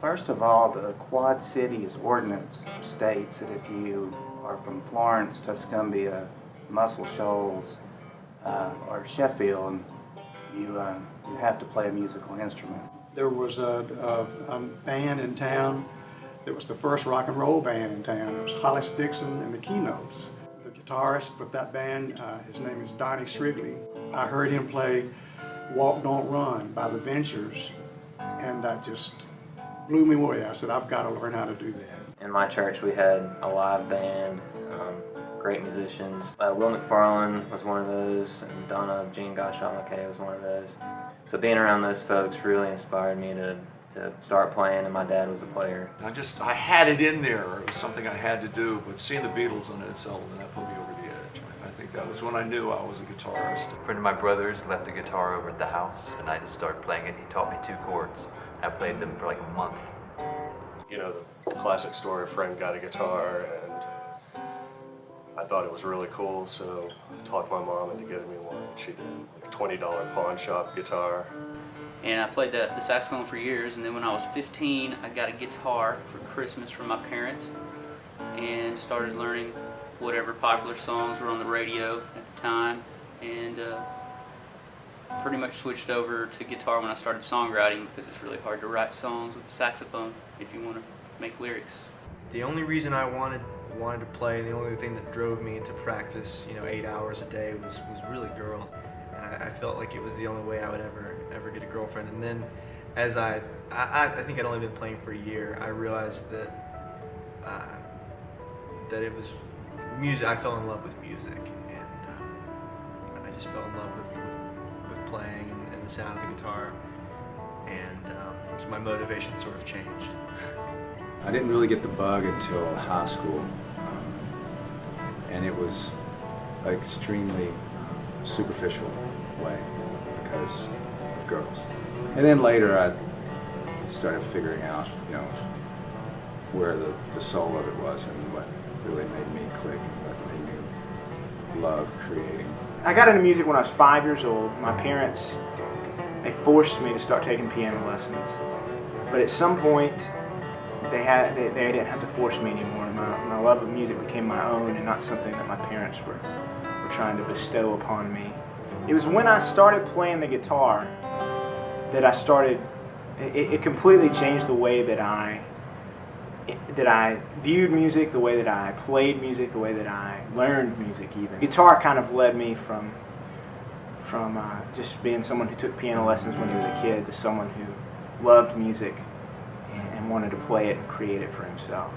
First of all, the Quad Cities ordinance states that if you are from Florence, Tuscumbia, Muscle Shoals, or Sheffield, you have to play a musical instrument. There was a band in town that was the first rock and roll band in town. It was Hollis Dixon and the Keynotes. The guitarist with that band, his name is Donnie Shrigley. I heard him play Walk Don't Run by the Ventures, and that just blew me away. I said, I've got to learn how to do that. In my church we had a live band, great musicians. Will McFarlane was one of those, and Donna Jean Gottschall McKay was one of those. So being around those folks really inspired me to start playing, and my dad was a player. I had it in there. It was something I had to do, but seeing the Beatles on Ed Sullivan, that put me over the edge. I think that was when I knew I was a guitarist. A friend of my brother's left the guitar over at the house, and I just started playing it. He taught me 2 chords. I played them for like a month. You know, the classic story, a friend got a guitar, and I thought it was really cool, so I talked my mom into getting me one. She did, like a $20 pawn shop guitar. And I played the saxophone for years, and then when I was 15, I got a guitar for Christmas from my parents and started learning whatever popular songs were on the radio at the time, and pretty much switched over to guitar when I started songwriting, because it's really hard to write songs with the saxophone if you want to make lyrics. The only reason I wanted to play, the only thing that drove me into practice, 8 hours a day, was really girls. And I felt like it was the only way I would ever get a girlfriend. And then, as I think I'd only been playing for a year, I realized that it was music. I fell in love with music, and I just fell in love with playing and the sound of the guitar. And so my motivation sort of changed. I didn't really get the bug until high school, and it was an extremely superficial way because of girls. And then later I started figuring out, where the soul of it was and what really made me click and what made me love creating. I got into music when I was 5 years old. My parents, they forced me to start taking piano lessons, but at some point they didn't have to force me anymore. My love of music became my own and not something that my parents were trying to bestow upon me. It was when I started playing the guitar that I started, it completely changed the way that I viewed music, the way that I played music, the way that I learned music even. Guitar kind of led me from just being someone who took piano lessons when he was a kid to someone who loved music and wanted to play it and create it for himself.